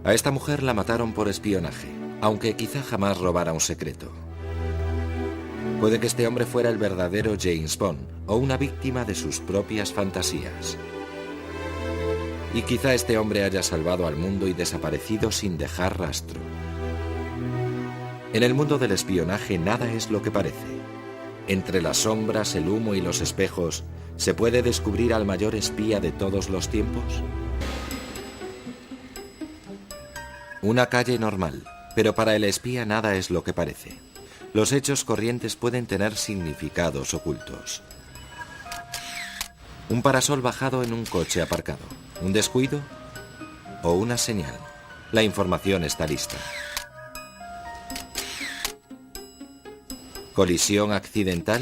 A esta mujer la mataron por espionaje, aunque quizá jamás robara un secreto. Puede que este hombre fuera el verdadero James Bond o una víctima de sus propias fantasías. Y quizá este hombre haya salvado al mundo y desaparecido sin dejar rastro. En el mundo del espionaje nada es lo que parece. Entre las sombras, el humo y los espejos, ¿se puede descubrir al mayor espía de todos los tiempos? Una calle normal, pero para el espía nada es lo que parece. Los hechos corrientes pueden tener significados ocultos. Un parasol bajado en un coche aparcado, un descuido o una señal. La información está lista. ¿Colisión accidental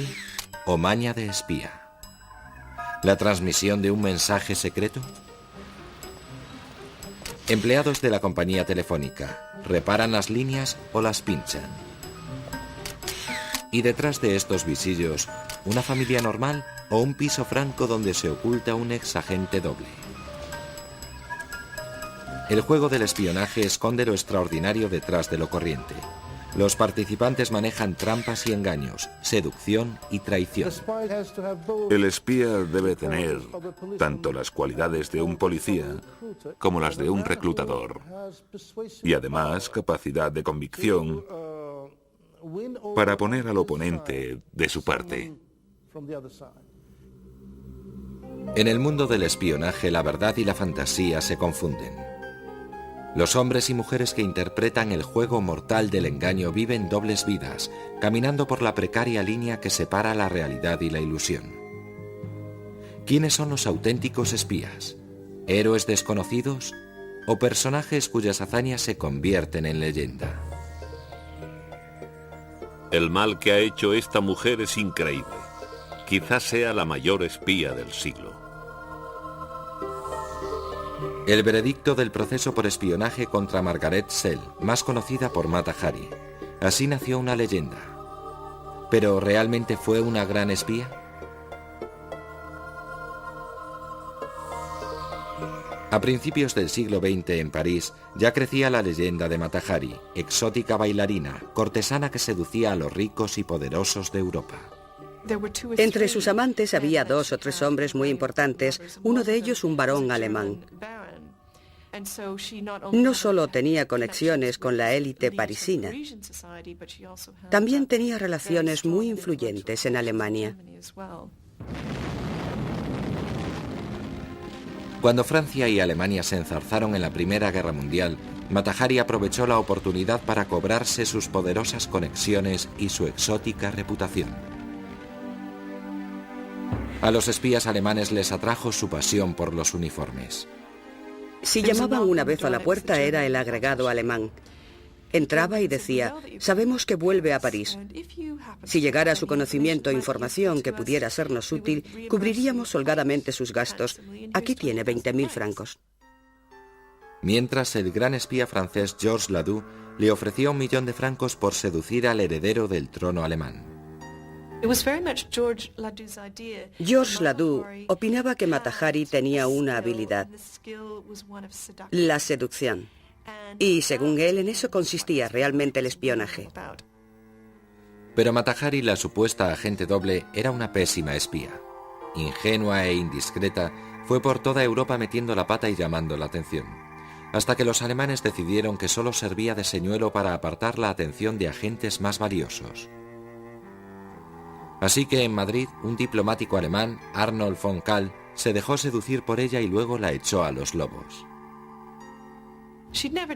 o maña de espía? ¿La transmisión de un mensaje secreto? Empleados de la compañía telefónica, ¿reparan las líneas o las pinchan? Y detrás de estos visillos, ¿una familia normal o un piso franco donde se oculta un exagente doble? El juego del espionaje esconde lo extraordinario detrás de lo corriente. Los participantes manejan trampas y engaños, seducción y traición. El espía debe tener tanto las cualidades de un policía como las de un reclutador. Y además capacidad de convicción para poner al oponente de su parte. En el mundo del espionaje, la verdad y la fantasía se confunden. Los hombres y mujeres que interpretan el juego mortal del engaño viven dobles vidas, caminando por la precaria línea que separa la realidad y la ilusión. ¿Quiénes son los auténticos espías? ¿Héroes desconocidos o personajes cuyas hazañas se convierten en leyenda? El mal que ha hecho esta mujer es increíble. Quizás sea la mayor espía del siglo. El veredicto del proceso por espionaje contra Margaret Sell, más conocida por Mata Hari. Así nació una leyenda. ¿Pero realmente fue una gran espía? A principios del siglo XX en París ya crecía la leyenda de Mata Hari, exótica bailarina, cortesana que seducía a los ricos y poderosos de Europa. Entre sus amantes había 2 o 3 hombres muy importantes, uno de ellos un barón alemán. No solo tenía conexiones con la élite parisina, también tenía relaciones muy influyentes en Alemania. Cuando Francia y Alemania se enzarzaron en la Primera Guerra Mundial, Mata Hari aprovechó la oportunidad para cobrarse sus poderosas conexiones y su exótica reputación. A los espías alemanes les atrajo su pasión por los uniformes. Si llamaban una vez a la puerta era el agregado alemán. Entraba y decía, sabemos que vuelve a París. Si llegara a su conocimiento información que pudiera sernos útil, cubriríamos holgadamente sus gastos. Aquí tiene 20.000 francos. Mientras el gran espía francés Georges Ladoux le ofrecía 1 millón de francos por seducir al heredero del trono alemán. Georges Ladoux opinaba que Mata Hari tenía una habilidad, la seducción. Y según él, en eso consistía realmente el espionaje. Pero Mata Hari, la supuesta agente doble, era una pésima espía. Ingenua e indiscreta, fue por toda Europa metiendo la pata y llamando la atención. Hasta que los alemanes decidieron que solo servía de señuelo para apartar la atención de agentes más valiosos. Así que en Madrid, un diplomático alemán, Arnold von Kahl, se dejó seducir por ella y luego la echó a los lobos.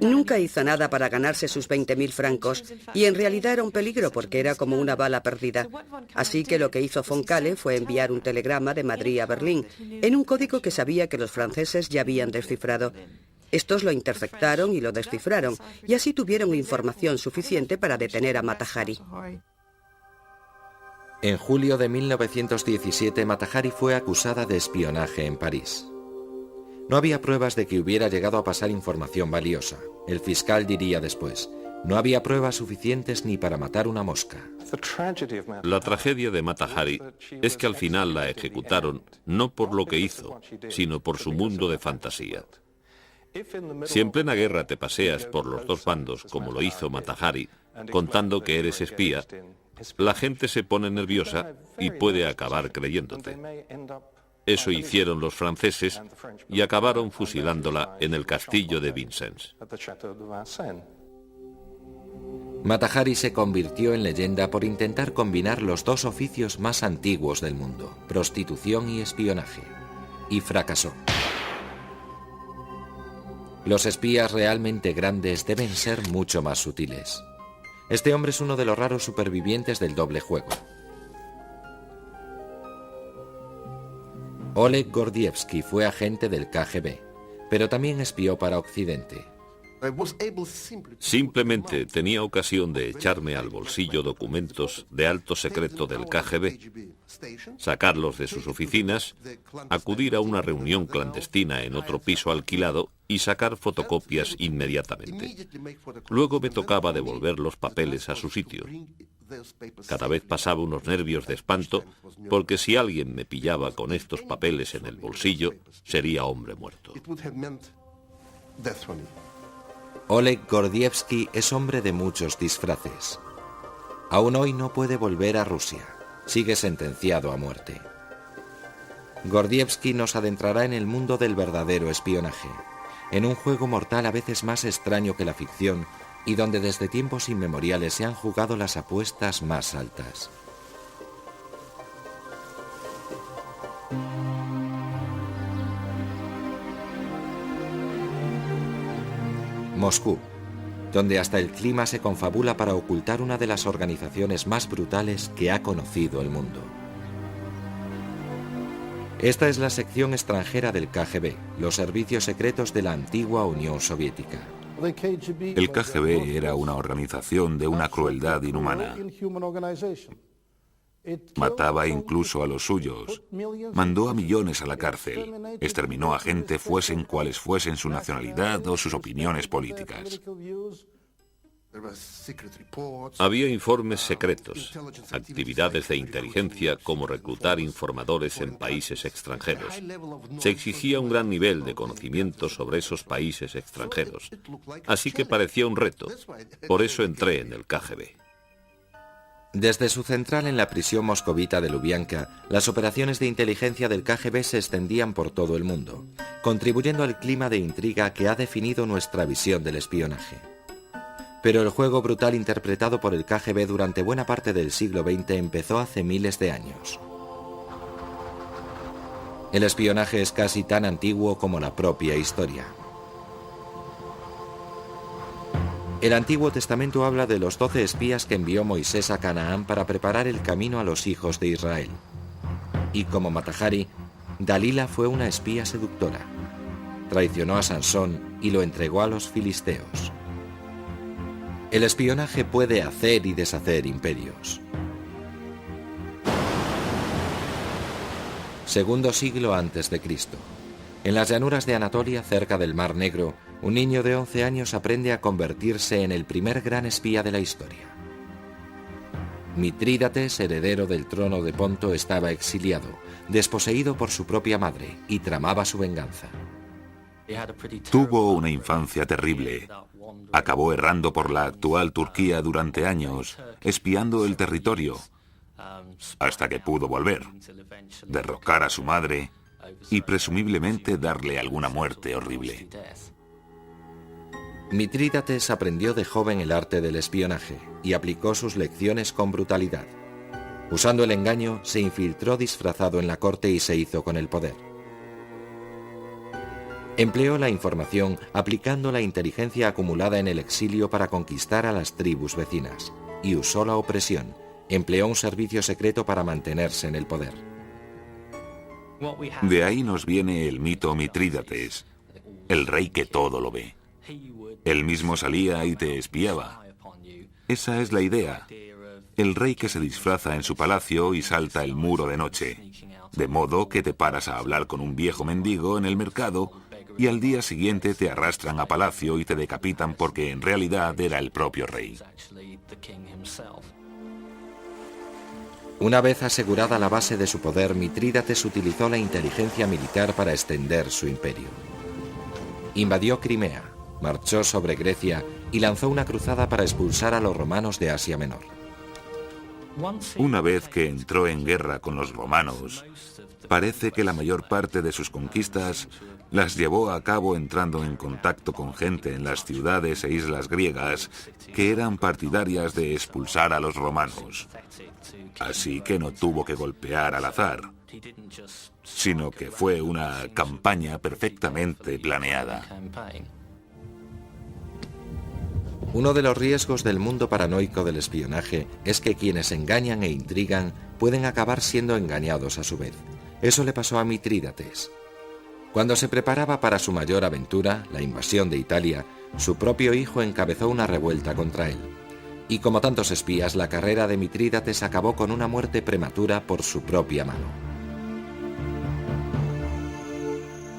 Nunca hizo nada para ganarse sus 20.000 francos y en realidad era un peligro porque era como una bala perdida. Así que lo que hizo von Kahl fue enviar un telegrama de Madrid a Berlín en un código que sabía que los franceses ya habían descifrado. Estos lo interceptaron y lo descifraron y así tuvieron información suficiente para detener a Mata Hari. En julio de 1917, Mata Hari fue acusada de espionaje en París. No había pruebas de que hubiera llegado a pasar información valiosa. El fiscal diría después, no había pruebas suficientes ni para matar una mosca. La tragedia de Mata Hari es que al final la ejecutaron no por lo que hizo, sino por su mundo de fantasía. Si en plena guerra te paseas por los dos bandos, como lo hizo Mata Hari, contando que eres espía, la gente se pone nerviosa y puede acabar creyéndote. Eso hicieron los franceses y acabaron fusilándola en el castillo de Vincennes. Mata Hari se convirtió en leyenda por intentar combinar los dos oficios más antiguos del mundo, prostitución y espionaje, y fracasó. Los espías realmente grandes deben ser mucho más sutiles. Este hombre es uno de los raros supervivientes del doble juego. Oleg Gordievsky fue agente del KGB, pero también espió para Occidente. Simplemente tenía ocasión de echarme al bolsillo documentos de alto secreto del KGB, sacarlos de sus oficinas, acudir a una reunión clandestina en otro piso alquilado y sacar fotocopias inmediatamente. Luego me tocaba devolver los papeles a su sitio. Cada vez pasaba unos nervios de espanto, porque si alguien me pillaba con estos papeles en el bolsillo, sería hombre muerto. Oleg Gordievsky es hombre de muchos disfraces. Aún hoy no puede volver a Rusia. Sigue sentenciado a muerte. Gordievsky nos adentrará en el mundo del verdadero espionaje, en un juego mortal a veces más extraño que la ficción y donde desde tiempos inmemoriales se han jugado las apuestas más altas. Moscú, donde hasta el clima se confabula para ocultar una de las organizaciones más brutales que ha conocido el mundo. Esta es la sección extranjera del KGB, los servicios secretos de la antigua Unión Soviética. El KGB era una organización de una crueldad inhumana. Mataba incluso a los suyos. Mandó a millones a la cárcel. Exterminó a gente fuesen cuales fuesen su nacionalidad o sus opiniones políticas. Había informes secretos, actividades de inteligencia como reclutar informadores en países extranjeros. Se exigía un gran nivel de conocimiento sobre esos países extranjeros. Así que parecía un reto. Por eso entré en el KGB. Desde su central en la prisión moscovita de Lubyanka, las operaciones de inteligencia del KGB se extendían por todo el mundo, contribuyendo al clima de intriga que ha definido nuestra visión del espionaje. Pero el juego brutal interpretado por el KGB durante buena parte del siglo XX empezó hace miles de años. El espionaje es casi tan antiguo como la propia historia. El Antiguo Testamento habla de los 12 espías que envió Moisés a Canaán para preparar el camino a los hijos de Israel. Y como Mata Hari, Dalila fue una espía seductora. Traicionó a Sansón y lo entregó a los filisteos. El espionaje puede hacer y deshacer imperios. Segundo siglo antes de Cristo. En las llanuras de Anatolia, cerca del Mar Negro, un niño de 11 años aprende a convertirse en el primer gran espía de la historia. Mitrídates, heredero del trono de Ponto, estaba exiliado, desposeído por su propia madre, y tramaba su venganza. Tuvo una infancia terrible. Acabó errando por la actual Turquía durante años, espiando el territorio, hasta que pudo volver, derrocar a su madre y presumiblemente darle alguna muerte horrible. Mitrídates aprendió de joven el arte del espionaje y aplicó sus lecciones con brutalidad. Usando el engaño, se infiltró disfrazado en la corte y se hizo con el poder. Empleó la información aplicando la inteligencia acumulada en el exilio para conquistar a las tribus vecinas y usó la opresión. Empleó un servicio secreto para mantenerse en el poder. De ahí nos viene el mito Mitrídates, el rey que todo lo ve. Él mismo salía y te espiaba. Esa es la idea. El rey que se disfraza en su palacio y salta el muro de noche, de modo que te paras a hablar con un viejo mendigo en el mercado y al día siguiente te arrastran a palacio y te decapitan porque en realidad era el propio rey. Una vez asegurada la base de su poder, Mitrídates utilizó la inteligencia militar para extender su imperio. Invadió Crimea, marchó sobre Grecia y lanzó una cruzada para expulsar a los romanos de Asia Menor. Una vez que entró en guerra con los romanos, parece que la mayor parte de sus conquistas las llevó a cabo entrando en contacto con gente en las ciudades e islas griegas que eran partidarias de expulsar a los romanos. Así que no tuvo que golpear al azar, sino que fue una campaña perfectamente planeada. Uno de los riesgos del mundo paranoico del espionaje es que quienes engañan e intrigan pueden acabar siendo engañados a su vez. Eso le pasó a Mitrídates. Cuando se preparaba para su mayor aventura, la invasión de Italia, su propio hijo encabezó una revuelta contra él. Y como tantos espías, la carrera de Mitrídates acabó con una muerte prematura por su propia mano.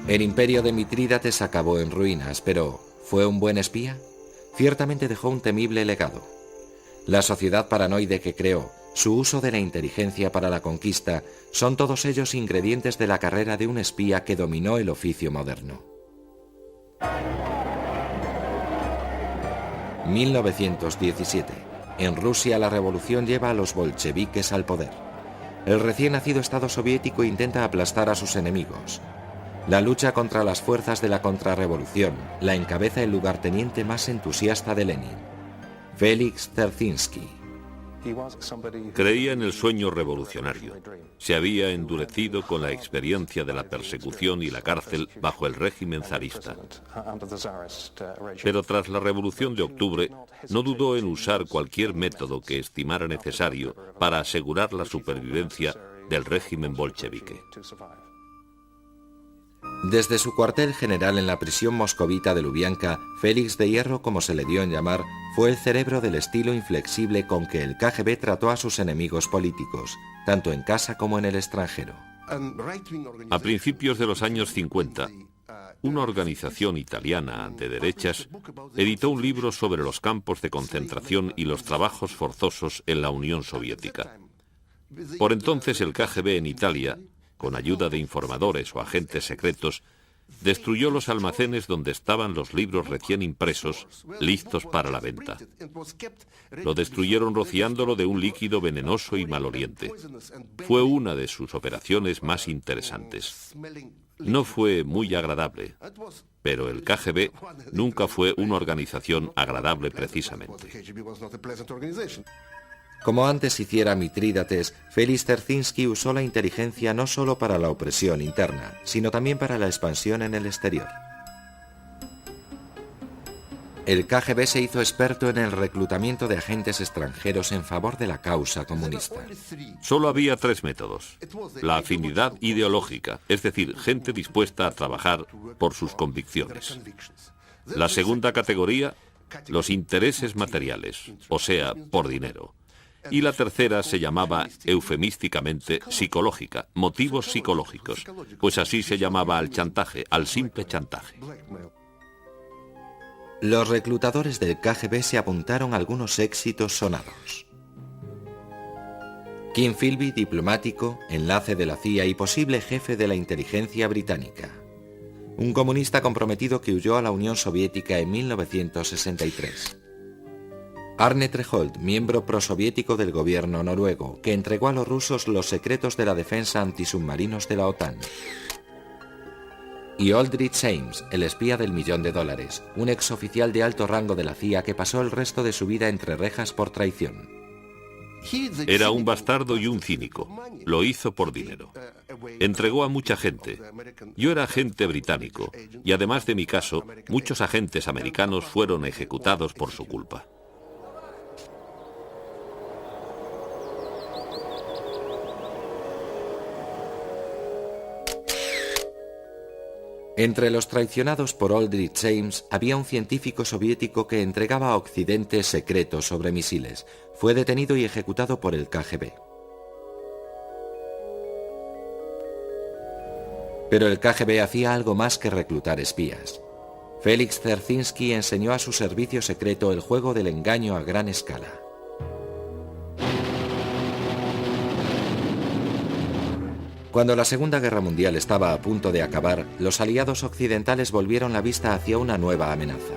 El imperio de Mitrídates acabó en ruinas, pero ¿fue un buen espía? Ciertamente dejó un temible legado. La sociedad paranoide que creó, su uso de la inteligencia para la conquista, son todos ellos ingredientes de la carrera de un espía que dominó el oficio moderno. 1917. En Rusia la revolución lleva a los bolcheviques al poder. El recién nacido Estado soviético intenta aplastar a sus enemigos. La lucha contra las fuerzas de la contrarrevolución la encabeza el lugarteniente más entusiasta de Lenin, Félix Dzerzhinsky. Creía en el sueño revolucionario. Se había endurecido con la experiencia de la persecución y la cárcel bajo el régimen zarista. Pero tras la Revolución de Octubre, no dudó en usar cualquier método que estimara necesario para asegurar la supervivencia del régimen bolchevique. Desde su cuartel general en la prisión moscovita de Lubianka, Félix de Hierro, como se le dio en llamar, fue el cerebro del estilo inflexible con que el KGB trató a sus enemigos políticos, tanto en casa como en el extranjero. A principios de los años 50, una organización italiana de derechas editó un libro sobre los campos de concentración y los trabajos forzosos en la Unión Soviética. Por entonces el KGB en Italia, con ayuda de informadores o agentes secretos, destruyó los almacenes donde estaban los libros recién impresos, listos para la venta. Lo destruyeron rociándolo de un líquido venenoso y maloliente. Fue una de sus operaciones más interesantes. No fue muy agradable, pero el KGB nunca fue una organización agradable precisamente. Como antes hiciera Mitrídates, Félix Dzerzhinsky usó la inteligencia no solo para la opresión interna, sino también para la expansión en el exterior. El KGB se hizo experto en el reclutamiento de agentes extranjeros en favor de la causa comunista. Solo había tres métodos: la afinidad ideológica, es decir, gente dispuesta a trabajar por sus convicciones. La segunda categoría, los intereses materiales, o sea, por dinero. Y la tercera se llamaba eufemísticamente psicológica, motivos psicológicos, pues así se llamaba al chantaje, al simple chantaje. Los reclutadores del KGB se apuntaron a algunos éxitos sonados. Kim Philby, diplomático, enlace de la CIA y posible jefe de la inteligencia británica. Un comunista comprometido que huyó a la Unión Soviética en 1963. Arne Treholt, miembro prosoviético del gobierno noruego, que entregó a los rusos los secretos de la defensa antisubmarinos de la OTAN. Y Aldrich Ames, el espía del $1.000.000, un exoficial de alto rango de la CIA que pasó el resto de su vida entre rejas por traición. Era un bastardo y un cínico. Lo hizo por dinero. Entregó a mucha gente. Yo era agente británico, y además de mi caso, muchos agentes americanos fueron ejecutados por su culpa. Entre los traicionados por Aldrich Ames había un científico soviético que entregaba a Occidente secretos sobre misiles. Fue detenido y ejecutado por el KGB. Pero el KGB hacía algo más que reclutar espías. Félix Dzerzhinsky enseñó a su servicio secreto el juego del engaño a gran escala. Cuando la Segunda Guerra Mundial estaba a punto de acabar, los aliados occidentales volvieron la vista hacia una nueva amenaza.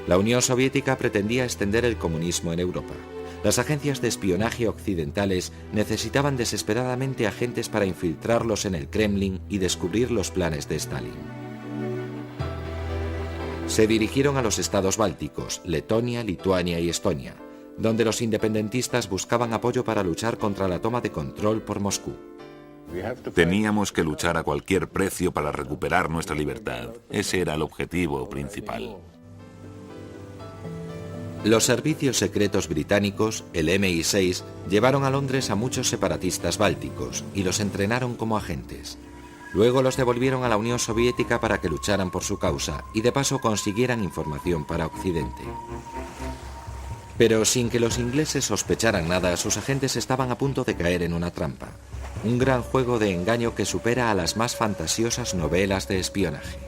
La Unión Soviética pretendía extender el comunismo en Europa. Las agencias de espionaje occidentales necesitaban desesperadamente agentes para infiltrarlos en el Kremlin y descubrir los planes de Stalin. Se dirigieron a los estados bálticos, Letonia, Lituania y Estonia, donde los independentistas buscaban apoyo para luchar contra la toma de control por Moscú. Teníamos que luchar a cualquier precio para recuperar nuestra libertad. Ese era el objetivo principal. Los servicios secretos británicos, el MI6, llevaron a Londres a muchos separatistas bálticos y los entrenaron como agentes. Luego los devolvieron a la Unión Soviética para que lucharan por su causa y de paso consiguieran información para Occidente. Pero sin que los ingleses sospecharan nada, sus agentes estaban a punto de caer en una trampa. Un gran juego de engaño que supera a las más fantasiosas novelas de espionaje.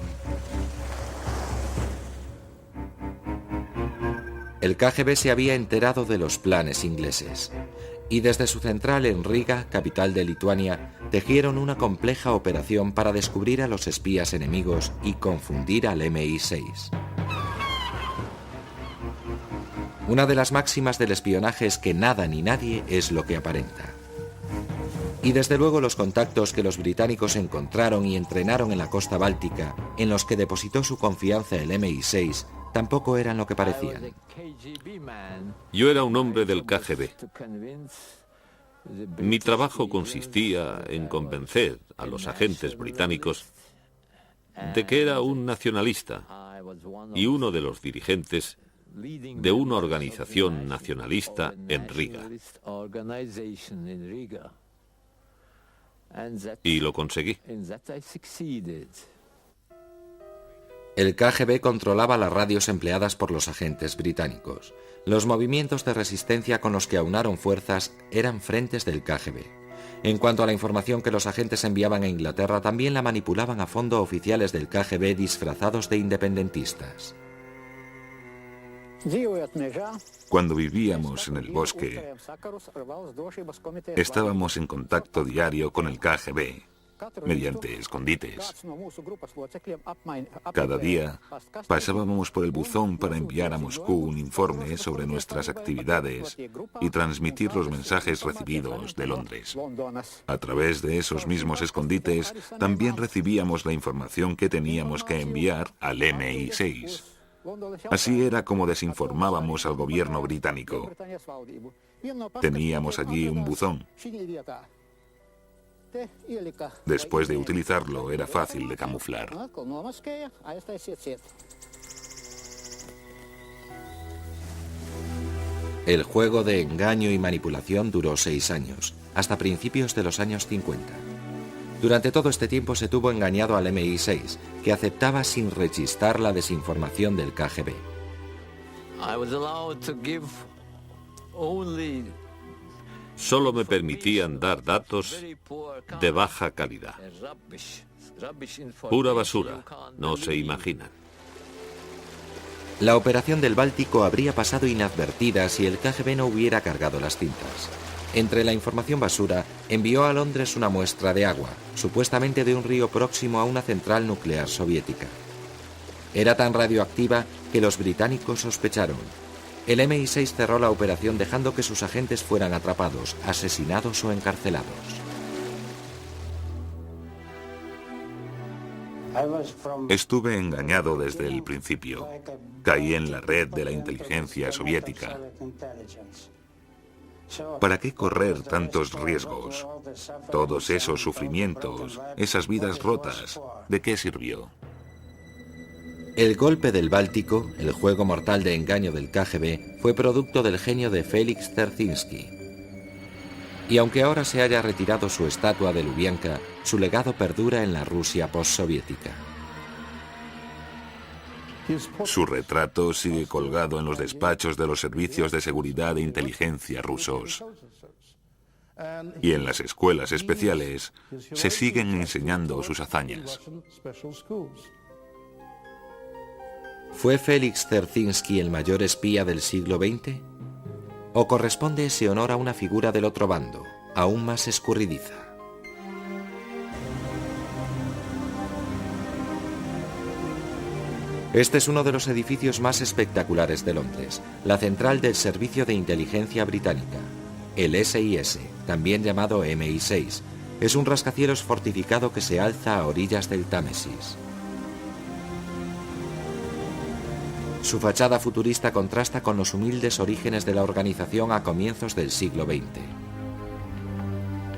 El KGB se había enterado de los planes ingleses y desde su central en Riga, capital de Lituania, tejieron una compleja operación para descubrir a los espías enemigos y confundir al MI6. Una de las máximas del espionaje es que nada ni nadie es lo que aparenta. Y desde luego los contactos que los británicos encontraron y entrenaron en la costa báltica, en los que depositó su confianza el MI6, tampoco eran lo que parecían. Yo era un hombre del KGB. Mi trabajo consistía en convencer a los agentes británicos de que era un nacionalista y uno de los dirigentes de una organización nacionalista en Riga. Y lo conseguí. El KGB controlaba las radios empleadas por los agentes británicos. Los movimientos de resistencia con los que aunaron fuerzas eran frentes del KGB. En cuanto a la información que los agentes enviaban a Inglaterra, también la manipulaban a fondo oficiales del KGB disfrazados de independentistas. Cuando vivíamos en el bosque, estábamos en contacto diario con el KGB, mediante escondites. Cada día pasábamos por el buzón para enviar a Moscú un informe sobre nuestras actividades y transmitir los mensajes recibidos de Londres. A través de esos mismos escondites también recibíamos la información que teníamos que enviar al MI6. Así era como desinformábamos al gobierno británico. Teníamos allí un buzón. Después de utilizarlo, era fácil de camuflar. El juego de engaño y manipulación duró 6 años, hasta principios de los años 50. Durante todo este tiempo se tuvo engañado al MI6, que aceptaba sin rechistar la desinformación del KGB. Solo me permitían dar datos de baja calidad. Pura basura, no se imaginan. La operación del Báltico habría pasado inadvertida si el KGB no hubiera cargado las cintas. Entre la información basura, envió a Londres una muestra de agua, supuestamente de un río próximo a una central nuclear soviética. Era tan radioactiva que los británicos sospecharon. El MI6 cerró la operación dejando que sus agentes fueran atrapados, asesinados o encarcelados. Estuve engañado desde el principio. Caí en la red de la inteligencia soviética. ¿Para qué correr tantos riesgos? Todos esos sufrimientos, esas vidas rotas, ¿de qué sirvió? El golpe del Báltico, el juego mortal de engaño del KGB, fue producto del genio de Félix Dzerzhinsky. Y aunque ahora se haya retirado su estatua de Lubyanka, su legado perdura en la Rusia postsoviética. Su retrato sigue colgado en los despachos de los servicios de seguridad e inteligencia rusos. Y en las escuelas especiales se siguen enseñando sus hazañas. ¿Fue Félix Dzerzhinsky el mayor espía del siglo XX? ¿O corresponde ese honor a una figura del otro bando, aún más escurridiza? Este es uno de los edificios más espectaculares de Londres, la central del Servicio de Inteligencia Británica. El SIS, también llamado MI6, es un rascacielos fortificado que se alza a orillas del Támesis. Su fachada futurista contrasta con los humildes orígenes de la organización a comienzos del siglo XX.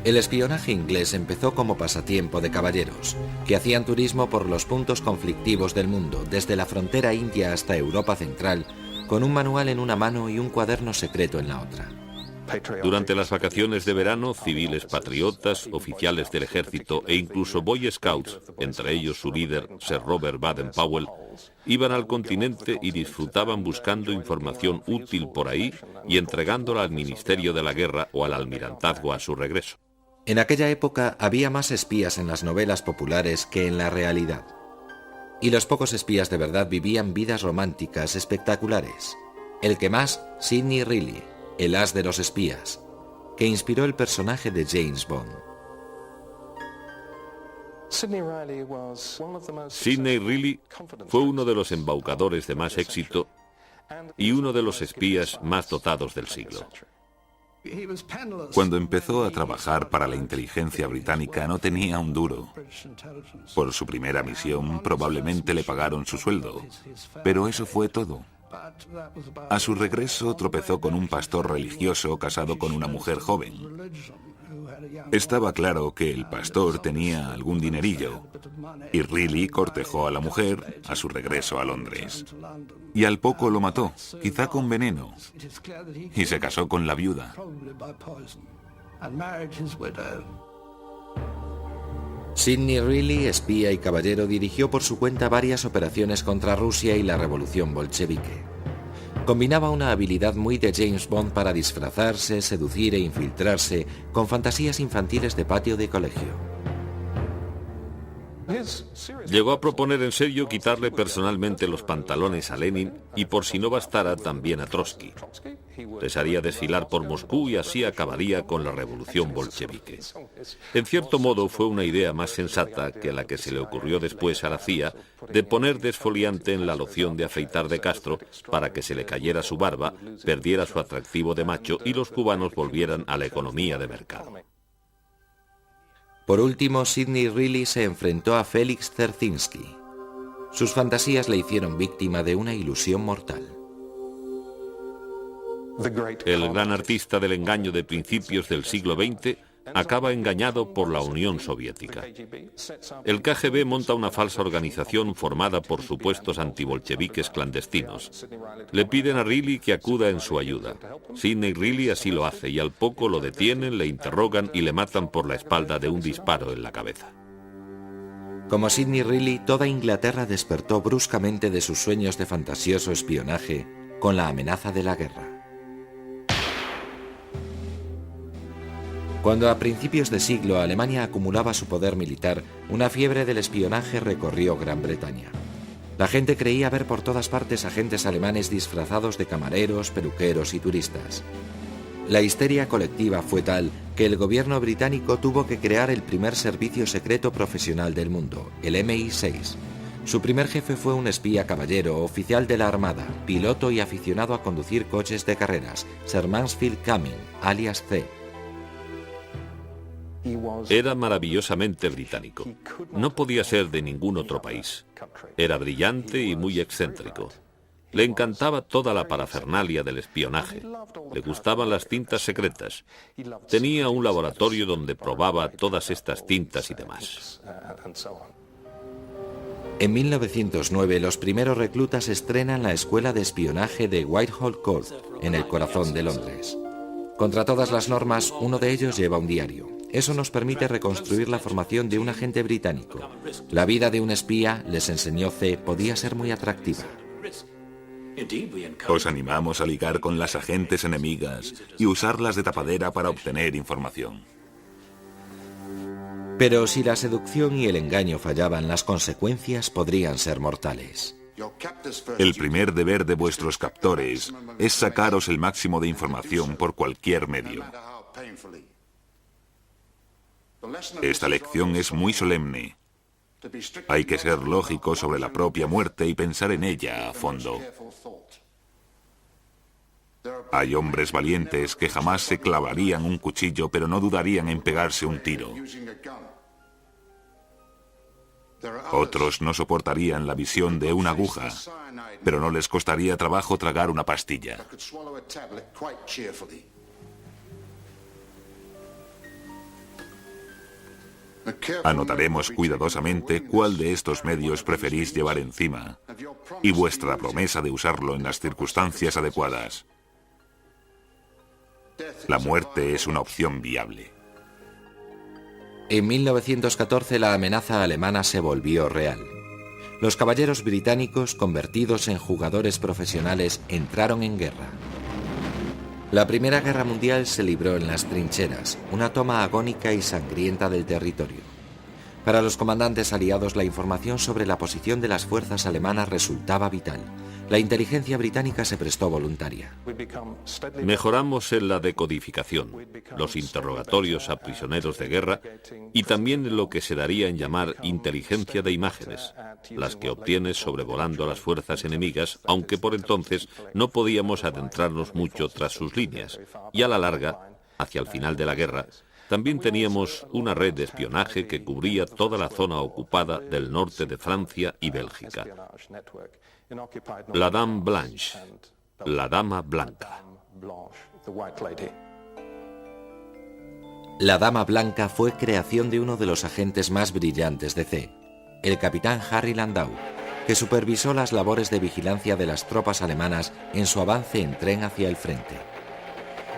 El espionaje inglés empezó como pasatiempo de caballeros, que hacían turismo por los puntos conflictivos del mundo, desde la frontera india hasta Europa Central, con un manual en una mano y un cuaderno secreto en la otra. Durante las vacaciones de verano, civiles patriotas, oficiales del ejército e incluso Boy Scouts, entre ellos su líder, Sir Robert Baden-Powell, iban al continente y disfrutaban buscando información útil por ahí y entregándola al Ministerio de la Guerra o al Almirantazgo a su regreso. En aquella época había más espías en las novelas populares que en la realidad. Y los pocos espías de verdad vivían vidas románticas espectaculares. El que más, Sidney Reilly, el as de los espías, que inspiró el personaje de James Bond. Sidney Reilly fue uno de los embaucadores de más éxito y uno de los espías más dotados del siglo. Cuando empezó a trabajar para la inteligencia británica no tenía un duro. Por su primera misión probablemente le pagaron su sueldo, pero eso fue todo. A su regreso tropezó con un pastor religioso casado con una mujer joven. Estaba claro que el pastor tenía algún dinerillo, y Reilly cortejó a la mujer a su regreso a Londres. Y al poco lo mató, quizá con veneno, y se casó con la viuda. Sidney Reilly, espía y caballero, dirigió por su cuenta varias operaciones contra Rusia y la revolución bolchevique. Combinaba una habilidad muy de James Bond para disfrazarse, seducir e infiltrarse con fantasías infantiles de patio de colegio. Llegó a proponer en serio quitarle personalmente los pantalones a Lenin y, por si no bastara, también a Trotsky. Les haría desfilar por Moscú y así acabaría con la revolución bolchevique. En cierto modo fue una idea más sensata que la que se le ocurrió después a la CIA de poner desfoliante en la loción de afeitar de Castro para que se le cayera su barba, perdiera su atractivo de macho y los cubanos volvieran a la economía de mercado. Por último, Sidney Reilly se enfrentó a Félix Dzerzhinsky. Sus fantasías le hicieron víctima de una ilusión mortal. El gran artista del engaño de principios del siglo XX acaba engañado por la Unión Soviética. El KGB monta una falsa organización formada por supuestos antibolcheviques clandestinos. Le piden a Reilly que acuda en su ayuda. Sidney Reilly así lo hace y al poco lo detienen, le interrogan y le matan por la espalda de un disparo en la cabeza. Como Sidney Reilly, toda Inglaterra despertó bruscamente de sus sueños de fantasioso espionaje con la amenaza de la guerra. Cuando a principios de siglo Alemania acumulaba su poder militar, una fiebre del espionaje recorrió Gran Bretaña. La gente creía ver por todas partes agentes alemanes disfrazados de camareros, peluqueros y turistas. La histeria colectiva fue tal que el gobierno británico tuvo que crear el primer servicio secreto profesional del mundo, el MI6. Su primer jefe fue un espía caballero, oficial de la Armada, piloto y aficionado a conducir coches de carreras, Sir Mansfield Cumming, alias C. Era maravillosamente británico. No podía ser de ningún otro país. Era brillante y muy excéntrico. Le encantaba toda la parafernalia del espionaje. Le gustaban las tintas secretas. Tenía un laboratorio donde probaba todas estas tintas y demás. En 1909, los primeros reclutas estrenan la escuela de espionaje de Whitehall Court, en el corazón de Londres. Contra todas las normas, uno de ellos lleva un diario. Eso nos permite reconstruir la formación de un agente británico. La vida de un espía, les enseñó C, podía ser muy atractiva. Os animamos a ligar con las agentes enemigas y usarlas de tapadera para obtener información. Pero si la seducción y el engaño fallaban, las consecuencias podrían ser mortales. El primer deber de vuestros captores es sacaros el máximo de información por cualquier medio. Esta lección es muy solemne Hay que ser lógico sobre la propia muerte y pensar en ella a fondo. Hay hombres valientes que jamás se clavarían un cuchillo, pero no dudarían en pegarse un tiro. Otros no soportarían la visión de una aguja, pero no les costaría trabajo tragar una pastilla. Anotaremos cuidadosamente cuál de estos medios preferís llevar encima y vuestra promesa de usarlo en las circunstancias adecuadas. La muerte es una opción viable. En 1914 la amenaza alemana se volvió real. Los caballeros británicos, convertidos en jugadores profesionales, entraron en guerra. La Primera Guerra Mundial se libró en las trincheras, una toma agónica y sangrienta del territorio. Para los comandantes aliados, la información sobre la posición de las fuerzas alemanas resultaba vital. La inteligencia británica se prestó voluntaria. Mejoramos en la decodificación, los interrogatorios a prisioneros de guerra y también en lo que se daría en llamar inteligencia de imágenes, las que obtienes sobrevolando a las fuerzas enemigas, aunque por entonces no podíamos adentrarnos mucho tras sus líneas. Y a la larga, hacia el final de la guerra, también teníamos una red de espionaje que cubría toda la zona ocupada del norte de Francia y Bélgica. La Dame Blanche, la Dama Blanca. La Dama Blanca fue creación de uno de los agentes más brillantes de C, el capitán Harry Landau, que supervisó las labores de vigilancia de las tropas alemanas en su avance en tren hacia el frente.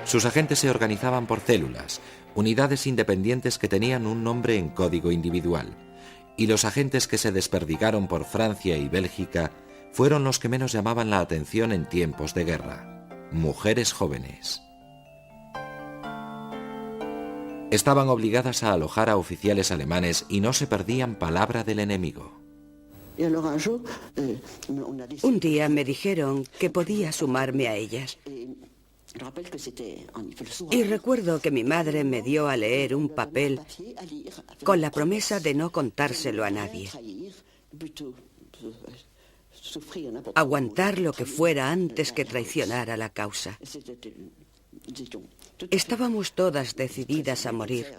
Sus agentes se organizaban por células, unidades independientes que tenían un nombre en código individual, y los agentes que se desperdigaron por Francia y Bélgica fueron los que menos llamaban la atención en tiempos de guerra: mujeres jóvenes. Estaban obligadas a alojar a oficiales alemanes y no se perdían palabra del enemigo. Un día me dijeron que podía sumarme a ellas. Y recuerdo que mi madre me dio a leer un papel con la promesa de no contárselo a nadie. Aguantar lo que fuera antes que traicionar a la causa. Estábamos todas decididas a morir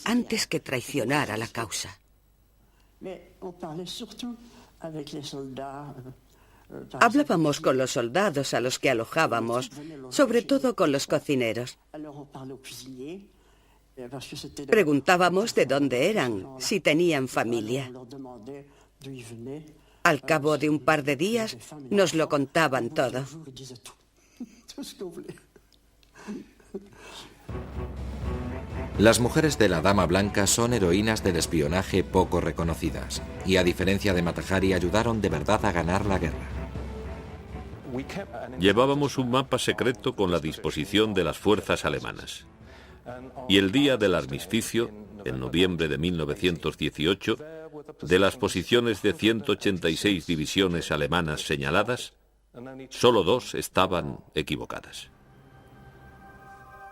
antes que traicionar a la causa. Hablábamos con los soldados a los que alojábamos, sobre todo con los cocineros. Preguntábamos de dónde eran, si tenían familia. Al cabo de un par de días nos lo contaban todo. Las mujeres de la Dama Blanca son heroínas del espionaje poco reconocidas, y a diferencia de Mata Hari ayudaron de verdad a ganar la guerra. Llevábamos un mapa secreto con la disposición de las fuerzas alemanas. Y el día del armisticio, en noviembre de 1918, de las posiciones de 186 divisiones alemanas señaladas, solo 2 estaban equivocadas.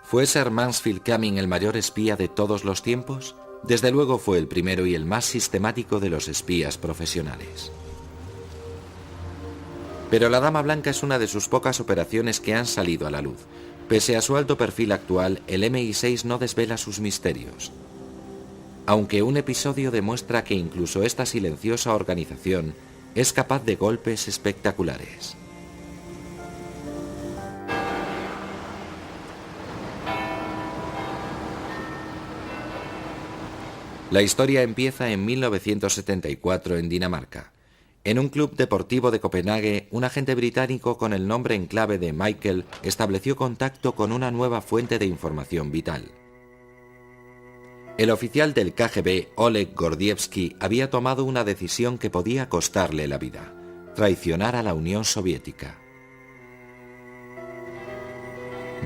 ¿Fue Sir Mansfield Cumming el mayor espía de todos los tiempos? Desde luego fue el primero y el más sistemático de los espías profesionales. Pero la Dama Blanca es una de sus pocas operaciones que han salido a la luz. Pese a su alto perfil actual, el MI6 no desvela sus misterios. Aunque un episodio demuestra que incluso esta silenciosa organización es capaz de golpes espectaculares. La historia empieza en 1974 en Dinamarca. En un club deportivo de Copenhague, un agente británico con el nombre en clave de Michael estableció contacto con una nueva fuente de información vital. El oficial del KGB, Oleg Gordievsky, había tomado una decisión que podía costarle la vida: traicionar a la Unión Soviética.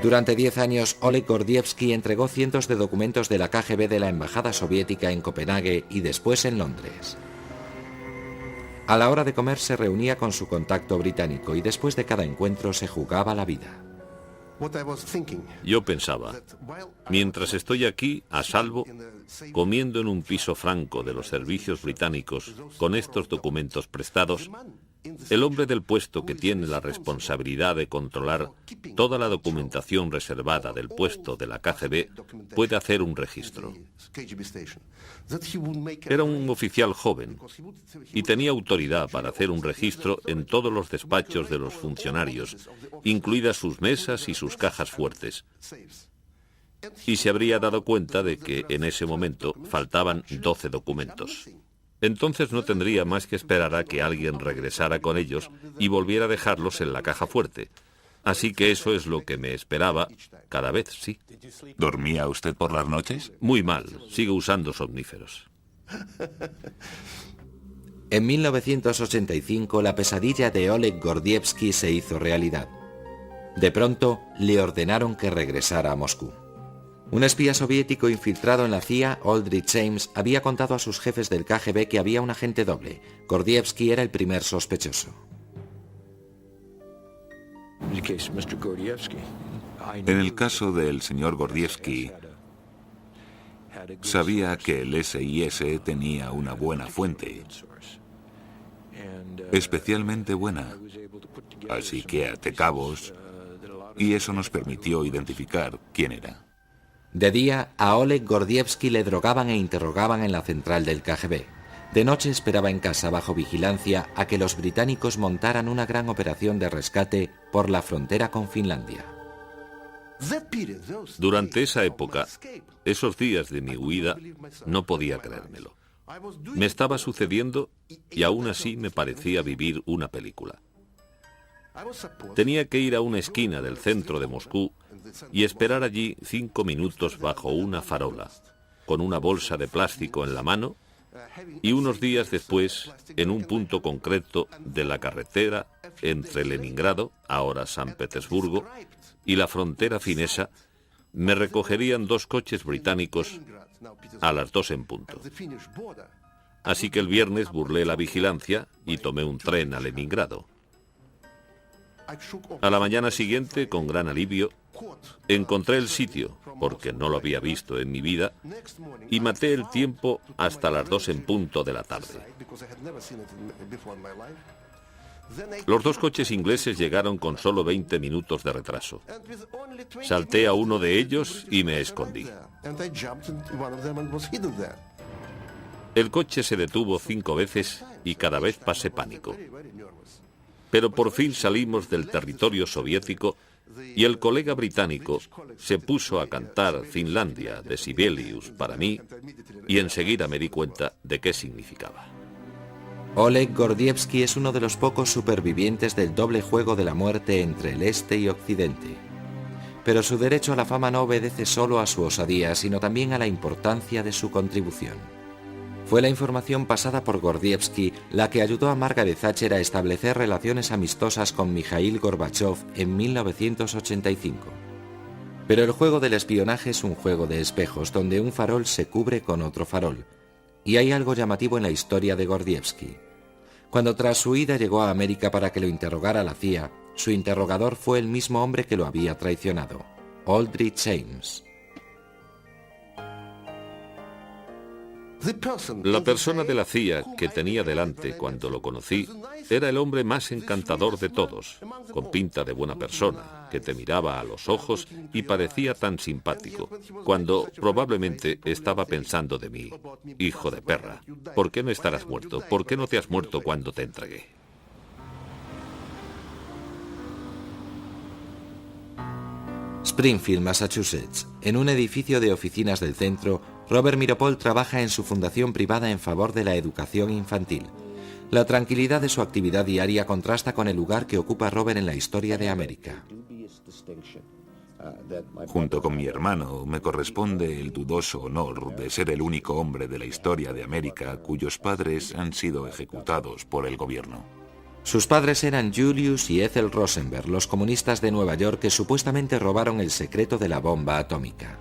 Durante 10 años, Oleg Gordievsky entregó cientos de documentos de la KGB de la Embajada Soviética en Copenhague y después en Londres. A la hora de comer se reunía con su contacto británico y después de cada encuentro se jugaba la vida. Yo pensaba, mientras estoy aquí, a salvo, comiendo en un piso franco de los servicios británicos con estos documentos prestados, el hombre del puesto que tiene la responsabilidad de controlar toda la documentación reservada del puesto de la KGB puede hacer un registro. Era un oficial joven y tenía autoridad para hacer un registro en todos los despachos de los funcionarios, incluidas sus mesas y sus cajas fuertes. Y se habría dado cuenta de que en ese momento faltaban 12 documentos. Entonces no tendría más que esperar a que alguien regresara con ellos y volviera a dejarlos en la caja fuerte. Así que eso es lo que me esperaba cada vez, sí. ¿Dormía usted por las noches? Muy mal, sigo usando somníferos. En 1985 la pesadilla de Oleg Gordievsky se hizo realidad. De pronto le ordenaron que regresara a Moscú. Un espía soviético infiltrado en la CIA, Aldrich Ames, había contado a sus jefes del KGB que había un agente doble. Gordievsky era el primer sospechoso. En el caso del señor Gordievsky, sabía que el SIS tenía una buena fuente, especialmente buena, así que até cabos, y eso nos permitió identificar quién era. De día, a Oleg Gordievsky le drogaban e interrogaban en la central del KGB. De noche esperaba en casa bajo vigilancia a que los británicos montaran una gran operación de rescate por la frontera con Finlandia. Durante esa época, esos días de mi huida, no podía creérmelo. Me estaba sucediendo y aún así me parecía vivir una película. Tenía que ir a una esquina del centro de Moscú y esperar allí 5 minutos bajo una farola, con una bolsa de plástico en la mano, y unos días después, en un punto concreto de la carretera entre Leningrado, ahora San Petersburgo, y la frontera finesa, me recogerían 2 coches británicos a las 2 en punto. Así que el viernes burlé la vigilancia y tomé un tren a Leningrado. A la mañana siguiente, con gran alivio, encontré el sitio, porque no lo había visto en mi vida, y maté el tiempo hasta las 2 en punto de la tarde. Los 2 coches ingleses llegaron con solo 20 minutos de retraso. Salté a uno de ellos y me escondí. El coche se detuvo 5 veces y cada vez pasé pánico. Pero por fin salimos del territorio soviético y el colega británico se puso a cantar Finlandia de Sibelius para mí y enseguida me di cuenta de qué significaba. Oleg Gordievsky es uno de los pocos supervivientes del doble juego de la muerte entre el Este y Occidente. Pero su derecho a la fama no obedece solo a su osadía, sino también a la importancia de su contribución. Fue la información pasada por Gordievsky la que ayudó a Margaret Thatcher a establecer relaciones amistosas con Mikhail Gorbachev en 1985. Pero el juego del espionaje es un juego de espejos donde un farol se cubre con otro farol. Y hay algo llamativo en la historia de Gordievsky. Cuando tras su huida llegó a América para que lo interrogara la CIA, su interrogador fue el mismo hombre que lo había traicionado, Aldrich Ames. La persona de la CIA que tenía delante cuando lo conocí era el hombre más encantador de todos, con pinta de buena persona, que te miraba a los ojos y parecía tan simpático, cuando probablemente estaba pensando de mí: hijo de perra, ¿por qué no estarás muerto? ¿Por qué no te has muerto cuando te entregué? Springfield, Massachusetts. En un edificio de oficinas del centro, Robert Meeropol trabaja en su fundación privada en favor de la educación infantil. La tranquilidad de su actividad diaria contrasta con el lugar que ocupa Robert en la historia de América. Junto con mi hermano, me corresponde el dudoso honor de ser el único hombre de la historia de América cuyos padres han sido ejecutados por el gobierno. Sus padres eran Julius y Ethel Rosenberg, los comunistas de Nueva York que supuestamente robaron el secreto de la bomba atómica.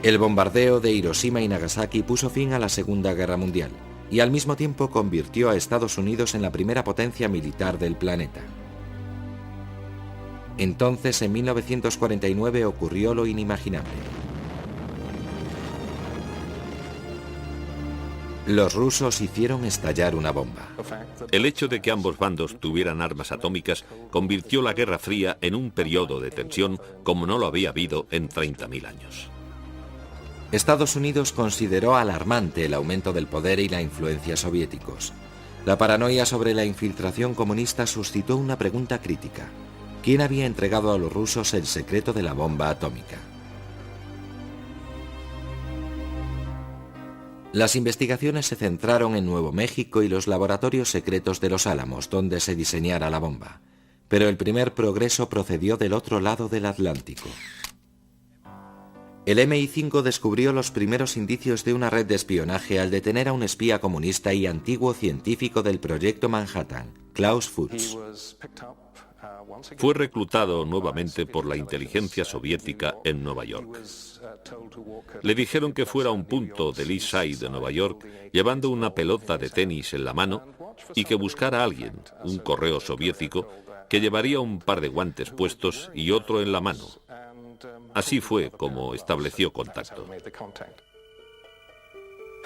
El bombardeo de Hiroshima y Nagasaki puso fin a la Segunda Guerra Mundial. y al mismo tiempo convirtió a Estados Unidos en la primera potencia militar del planeta. Entonces, en 1949 ocurrió lo inimaginable. Los rusos hicieron estallar una bomba. El hecho de que ambos bandos tuvieran armas atómicas convirtió la Guerra Fría en un periodo de tensión como no lo había habido en 30.000 años. Estados Unidos consideró alarmante el aumento del poder y la influencia soviéticos. La paranoia sobre la infiltración comunista suscitó una pregunta crítica. ¿Quién había entregado a los rusos el secreto de la bomba atómica? Las investigaciones se centraron en Nuevo México y los laboratorios secretos de Los Álamos, donde se diseñara la bomba. Pero el primer progreso procedió del otro lado del Atlántico. El MI5 descubrió los primeros indicios de una red de espionaje al detener a un espía comunista y antiguo científico del Proyecto Manhattan, Klaus Fuchs. Fue reclutado nuevamente por la inteligencia soviética en Nueva York. Le dijeron que fuera a un punto del East Side de Nueva York llevando una pelota de tenis en la mano y que buscara a alguien, un correo soviético, que llevaría un par de guantes puestos y otro en la mano. Así fue como estableció contacto.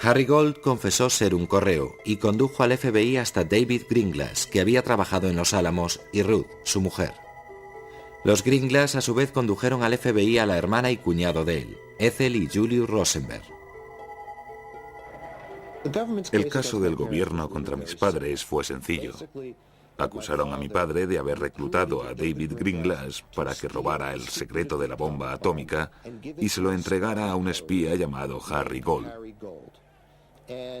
Harry Gold confesó ser un correo y condujo al FBI hasta David Greenglass, que había trabajado en Los Álamos, y Ruth, su mujer. Los Greenglass a su vez condujeron al FBI a la hermana y cuñado de él, Ethel y Julius Rosenberg. El caso del gobierno contra mis padres fue sencillo. Acusaron a mi padre de haber reclutado a David Greenglass para que robara el secreto de la bomba atómica y se lo entregara a un espía llamado Harry Gold.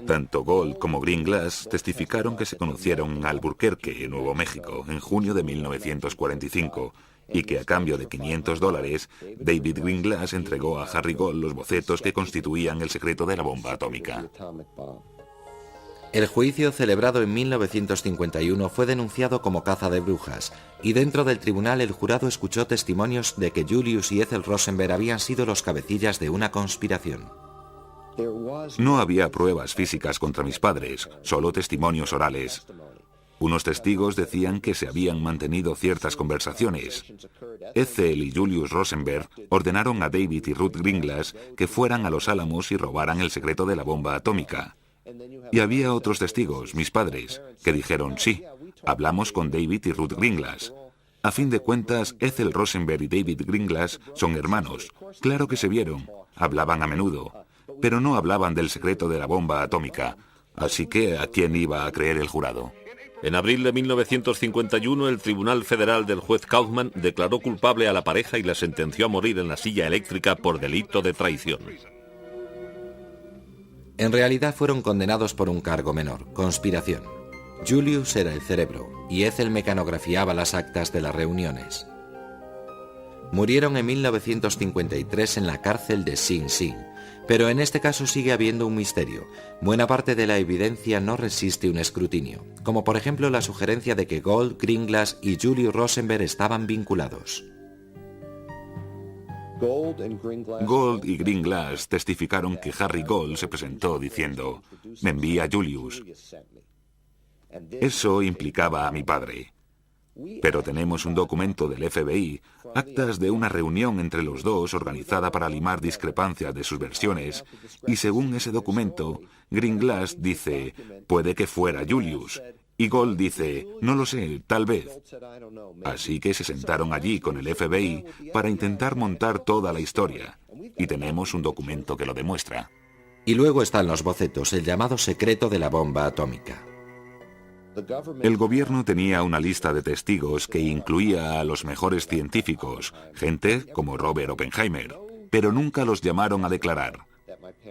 Tanto Gold como Greenglass testificaron que se conocieron en Albuquerque, Nuevo México, en junio de 1945, y que a cambio de $500, David Greenglass entregó a Harry Gold los bocetos que constituían el secreto de la bomba atómica. El juicio, celebrado en 1951, fue denunciado como caza de brujas, y dentro del tribunal el jurado escuchó testimonios de que Julius y Ethel Rosenberg habían sido los cabecillas de una conspiración. No había pruebas físicas contra mis padres, solo testimonios orales. Unos testigos decían que se habían mantenido ciertas conversaciones. Ethel y Julius Rosenberg ordenaron a David y Ruth Greenglass que fueran a Los Álamos y robaran el secreto de la bomba atómica. Y había otros testigos, mis padres, que dijeron sí, hablamos con David y Ruth Greenglass. A fin de cuentas, Ethel Rosenberg y David Greenglass son hermanos. Claro que se vieron, hablaban a menudo, pero no hablaban del secreto de la bomba atómica. Así que, ¿a quién iba a creer el jurado? En abril de 1951, el Tribunal Federal del juez Kaufman declaró culpable a la pareja y la sentenció a morir en la silla eléctrica por delito de traición. En realidad fueron condenados por un cargo menor, conspiración. Julius era el cerebro y Ethel mecanografiaba las actas de las reuniones. Murieron en 1953 en la cárcel de Sing Sing, pero en este caso sigue habiendo un misterio. Buena parte de la evidencia no resiste un escrutinio, como por ejemplo la sugerencia de que Gold, Greenglass y Julius Rosenberg estaban vinculados. Gold y Greenglass testificaron que Harry Gold se presentó diciendo, me envía Julius. Eso implicaba a mi padre. Pero tenemos un documento del FBI, actas de una reunión entre los dos organizada para limar discrepancias de sus versiones, y según ese documento, Greenglass dice, puede que fuera Julius, y Gold dice, no lo sé, tal vez. Así que se sentaron allí con el FBI para intentar montar toda la historia, y tenemos un documento que lo demuestra. Y luego están los bocetos, el llamado secreto de la bomba atómica. El gobierno tenía una lista de testigos que incluía a los mejores científicos, gente como Robert Oppenheimer, pero nunca los llamaron a declarar.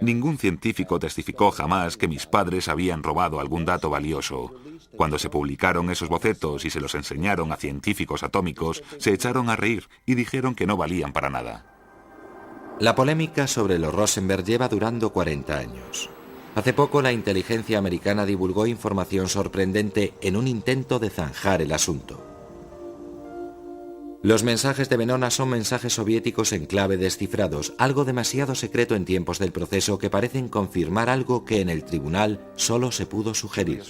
Ningún científico testificó jamás que mis padres habían robado algún dato valioso. Cuando se publicaron esos bocetos y se los enseñaron a científicos atómicos, se echaron a reír y dijeron que no valían para nada. La polémica sobre los Rosenberg lleva durando 40 años. Hace poco la inteligencia americana divulgó información sorprendente en un intento de zanjar el asunto. Los mensajes de Venona son mensajes soviéticos en clave descifrados, algo demasiado secreto en tiempos del proceso que parecen confirmar algo que en el tribunal solo se pudo sugerir.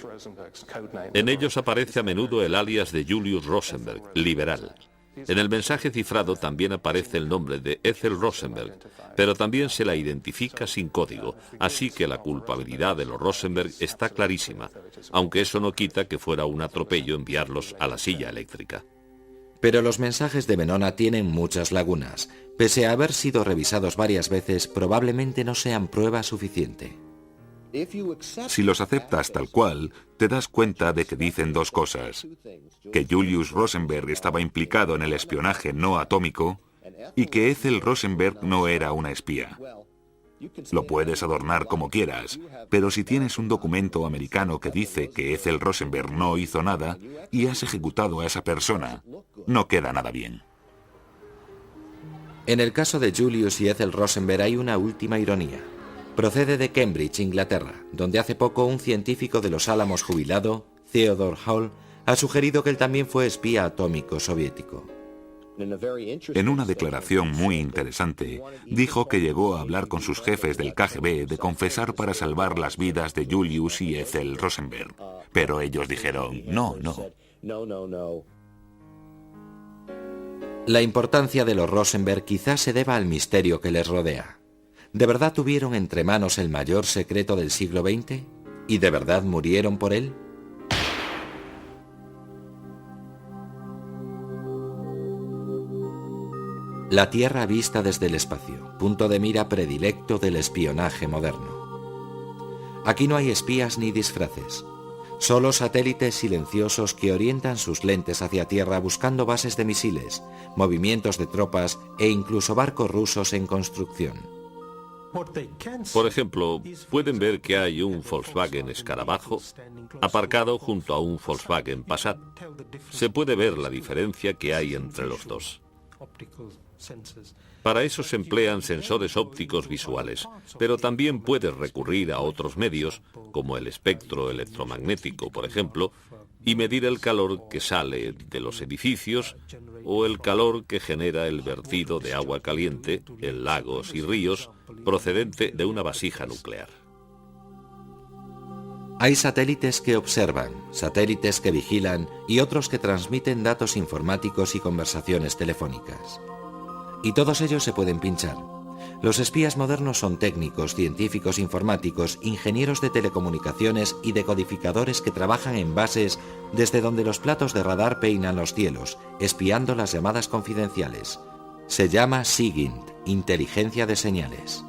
En ellos aparece a menudo el alias de Julius Rosenberg, liberal. En el mensaje cifrado también aparece el nombre de Ethel Rosenberg, pero también se la identifica sin código, así que la culpabilidad de los Rosenberg está clarísima, aunque eso no quita que fuera un atropello enviarlos a la silla eléctrica. Pero los mensajes de Venona tienen muchas lagunas. Pese a haber sido revisados varias veces, probablemente no sean prueba suficiente. Si los aceptas tal cual, te das cuenta de que dicen dos cosas: que Julius Rosenberg estaba implicado en el espionaje no atómico y que Ethel Rosenberg no era una espía. Lo puedes adornar como quieras, pero si tienes un documento americano que dice que Ethel Rosenberg no hizo nada y has ejecutado a esa persona, no queda nada bien. En el caso de Julius y Ethel Rosenberg hay una última ironía. Procede de Cambridge, Inglaterra, donde hace poco un científico de los Álamos jubilado, Theodore Hall, ha sugerido que él también fue espía atómico soviético. En una declaración muy interesante, dijo que llegó a hablar con sus jefes del KGB de confesar para salvar las vidas de Julius y Ethel Rosenberg. Pero ellos dijeron, no. La importancia de los Rosenberg quizás se deba al misterio que les rodea. ¿De verdad tuvieron entre manos el mayor secreto del siglo XX? ¿Y de verdad murieron por él? La Tierra vista desde el espacio, punto de mira predilecto del espionaje moderno. Aquí no hay espías ni disfraces, solo satélites silenciosos que orientan sus lentes hacia Tierra buscando bases de misiles, movimientos de tropas e incluso barcos rusos en construcción. Por ejemplo, pueden ver que hay un Volkswagen Escarabajo aparcado junto a un Volkswagen Passat. Se puede ver la diferencia que hay entre los dos. Para eso se emplean sensores ópticos visuales, pero también puedes recurrir a otros medios, como el espectro electromagnético, por ejemplo, y medir el calor que sale de los edificios o el calor que genera el vertido de agua caliente en lagos y ríos procedente de una vasija nuclear. Hay satélites que observan, satélites que vigilan y otros que transmiten datos informáticos y conversaciones telefónicas. Y todos ellos se pueden pinchar. Los espías modernos son técnicos, científicos informáticos, ingenieros de telecomunicaciones y decodificadores que trabajan en bases desde donde los platos de radar peinan los cielos, espiando las llamadas confidenciales. Se llama SIGINT, inteligencia de señales.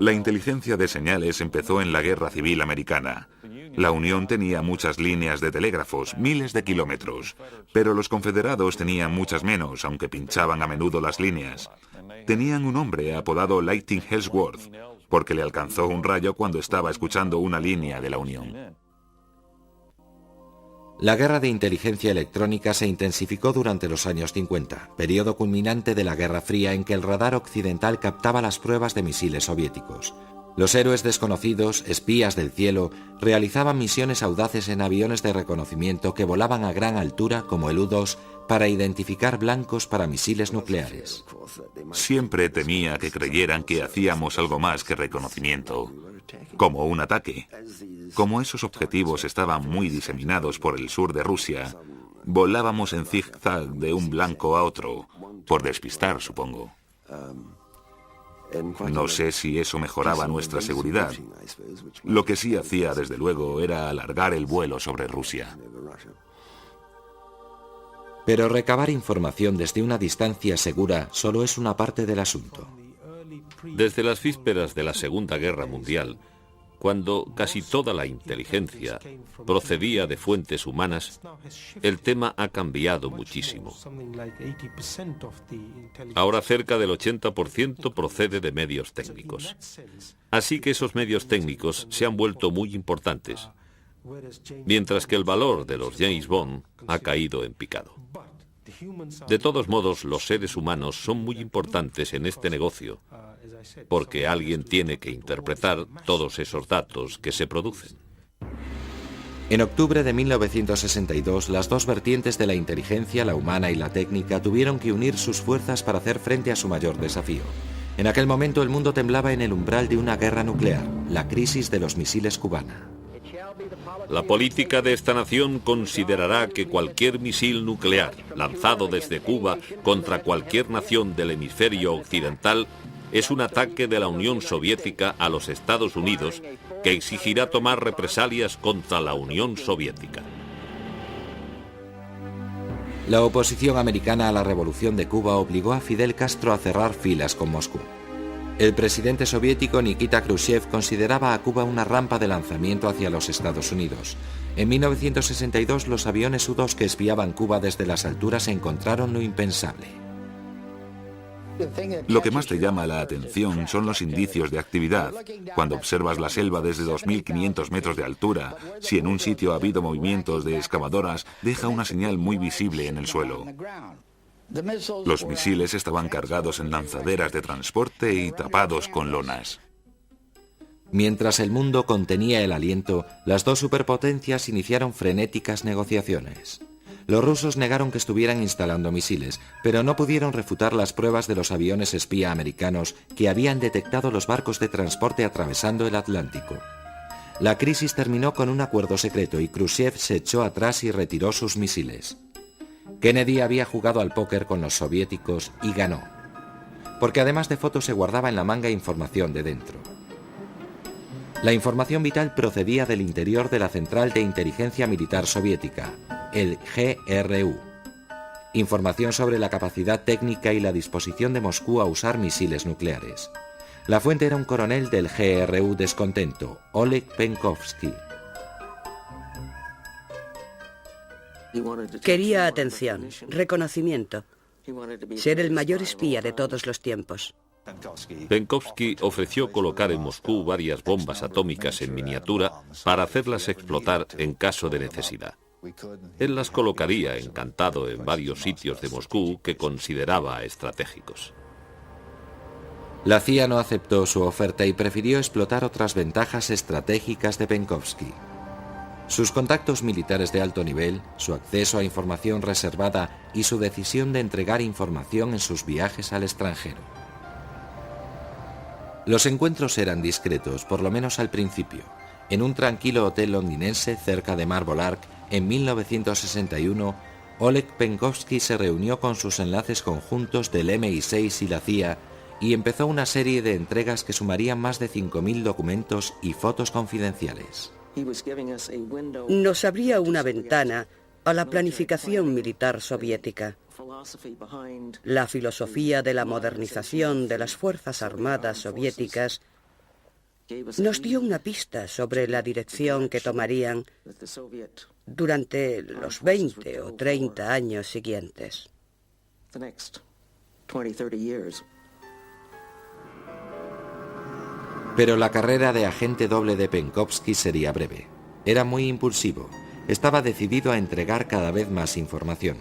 La inteligencia de señales empezó en la Guerra Civil Americana. La Unión tenía muchas líneas de telégrafos, miles de kilómetros, pero los confederados tenían muchas menos, aunque pinchaban a menudo las líneas. Tenían un hombre apodado Lightning Ellsworth, porque le alcanzó un rayo cuando estaba escuchando una línea de la Unión. La guerra de inteligencia electrónica se intensificó durante los años 50, periodo culminante de la Guerra Fría en que el radar occidental captaba las pruebas de misiles soviéticos. Los héroes desconocidos, espías del cielo, realizaban misiones audaces en aviones de reconocimiento que volaban a gran altura como el U-2 para identificar blancos para misiles nucleares. Siempre temía que creyeran que hacíamos algo más que reconocimiento, como un ataque. Como esos objetivos estaban muy diseminados por el sur de Rusia, volábamos en zigzag de un blanco a otro, por despistar, supongo. No sé si eso mejoraba nuestra seguridad. Lo que sí hacía, desde luego, era alargar el vuelo sobre Rusia. Pero recabar información desde una distancia segura solo es una parte del asunto. Desde las vísperas de la Segunda Guerra Mundial, cuando casi toda la inteligencia procedía de fuentes humanas, el tema ha cambiado muchísimo. Ahora cerca del 80% procede de medios técnicos. Así que esos medios técnicos se han vuelto muy importantes, mientras que el valor de los James Bond ha caído en picado. De todos modos, los seres humanos son muy importantes en este negocio, porque alguien tiene que interpretar todos esos datos que se producen. En octubre de 1962, las dos vertientes de la inteligencia, la humana y la técnica, tuvieron que unir sus fuerzas para hacer frente a su mayor desafío. En aquel momento el mundo temblaba en el umbral de una guerra nuclear, la crisis de los misiles cubana. La política de esta nación considerará que cualquier misil nuclear lanzado desde Cuba contra cualquier nación del hemisferio occidental es un ataque de la Unión Soviética a los Estados Unidos que exigirá tomar represalias contra la Unión Soviética. La oposición americana a la revolución de Cuba obligó a Fidel Castro a cerrar filas con Moscú. El presidente soviético Nikita Khrushchev consideraba a Cuba una rampa de lanzamiento hacia los Estados Unidos. En 1962 los aviones U-2 que espiaban Cuba desde las alturas encontraron lo impensable. Lo que más te llama la atención son los indicios de actividad. Cuando observas la selva desde 2.500 metros de altura, si en un sitio ha habido movimientos de excavadoras, deja una señal muy visible en el suelo. Los misiles estaban cargados en lanzaderas de transporte y tapados con lonas. Mientras el mundo contenía el aliento, las dos superpotencias iniciaron frenéticas negociaciones. Los rusos negaron que estuvieran instalando misiles, pero no pudieron refutar las pruebas de los aviones espía americanos que habían detectado los barcos de transporte atravesando el Atlántico. La crisis terminó con un acuerdo secreto y Khrushchev se echó atrás y retiró sus misiles. Kennedy había jugado al póker con los soviéticos y ganó, porque además de fotos se guardaba en la manga información de dentro. La información vital procedía del interior de la Central de Inteligencia Militar Soviética, el GRU. Información sobre la capacidad técnica y la disposición de Moscú a usar misiles nucleares. La fuente era un coronel del GRU descontento, Oleg Penkovsky. Quería atención, reconocimiento, ser el mayor espía de todos los tiempos. Penkovsky ofreció colocar en Moscú varias bombas atómicas en miniatura para hacerlas explotar en caso de necesidad. Él las colocaría encantado en varios sitios de Moscú que consideraba estratégicos. La CIA no aceptó su oferta y prefirió explotar otras ventajas estratégicas de Penkovsky. Sus contactos militares de alto nivel, su acceso a información reservada y su decisión de entregar información en sus viajes al extranjero. Los encuentros eran discretos, por lo menos al principio. En un tranquilo hotel londinense cerca de Marble Arch, en 1961, Oleg Penkovsky se reunió con sus enlaces conjuntos del MI6 y la CIA y empezó una serie de entregas que sumarían más de 5.000 documentos y fotos confidenciales. Nos abría una ventana a la planificación militar soviética, la filosofía de la modernización de las Fuerzas Armadas soviéticas. Nos dio una pista sobre la dirección que tomarían durante los 20 o 30 años siguientes. Pero la carrera de agente doble de Penkovsky sería breve. Era muy impulsivo. Estaba decidido a entregar cada vez más información.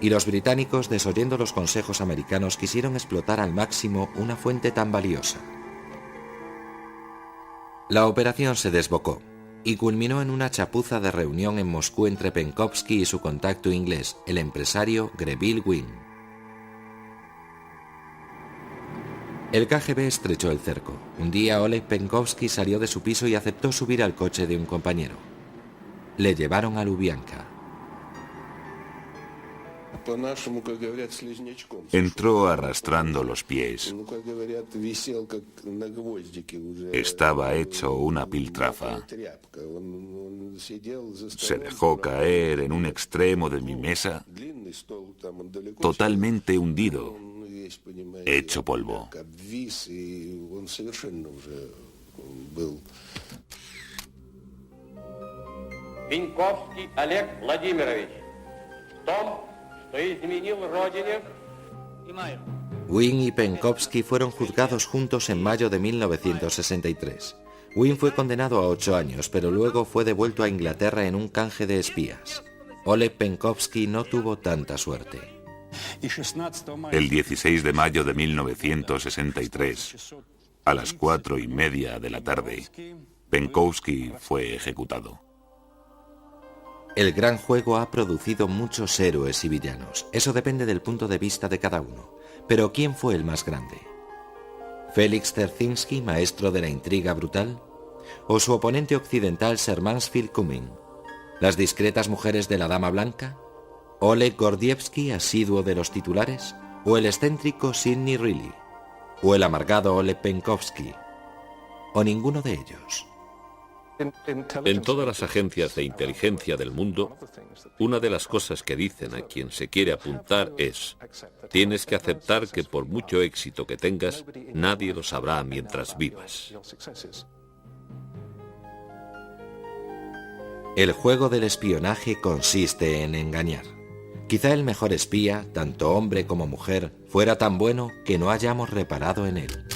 Y los británicos, desoyendo los consejos americanos, quisieron explotar al máximo una fuente tan valiosa. La operación se desbocó y culminó en una chapuza de reunión en Moscú entre Penkovsky y su contacto inglés, el empresario Greville Wynn. El KGB estrechó el cerco. Un día Oleg Penkovsky salió de su piso y aceptó subir al coche de un compañero. Le llevaron a Lubyanka. Entró arrastrando los pies. Estaba hecho una piltrafa. Se dejó caer en un extremo de mi mesa, totalmente hundido, hecho polvo. Penkovsky Oleg Vladimirovich. Wynn y Penkovsky fueron juzgados juntos en mayo de 1963. Wynn fue condenado a 8 años, pero luego fue devuelto a Inglaterra en un canje de espías. Oleg Penkovsky no tuvo tanta suerte. El 16 de mayo de 1963, a las 4:30 de la tarde, Penkovsky fue ejecutado. El gran juego ha producido muchos héroes y villanos. Eso depende del punto de vista de cada uno. Pero ¿quién fue el más grande? ¿Félix Dzerzhinsky, maestro de la intriga brutal? ¿O su oponente occidental Sir Mansfield Cumming? ¿Las discretas mujeres de la Dama Blanca? ¿Oleg Gordievsky, asiduo de los titulares? ¿O el excéntrico Sidney Reilly? ¿O el amargado Oleg Penkovsky? ¿O ninguno de ellos? En todas las agencias de inteligencia del mundo, una de las cosas que dicen a quien se quiere apuntar es: tienes que aceptar que por mucho éxito que tengas, nadie lo sabrá mientras vivas. El juego del espionaje consiste en engañar. Quizá el mejor espía, tanto hombre como mujer, fuera tan bueno que no hayamos reparado en él.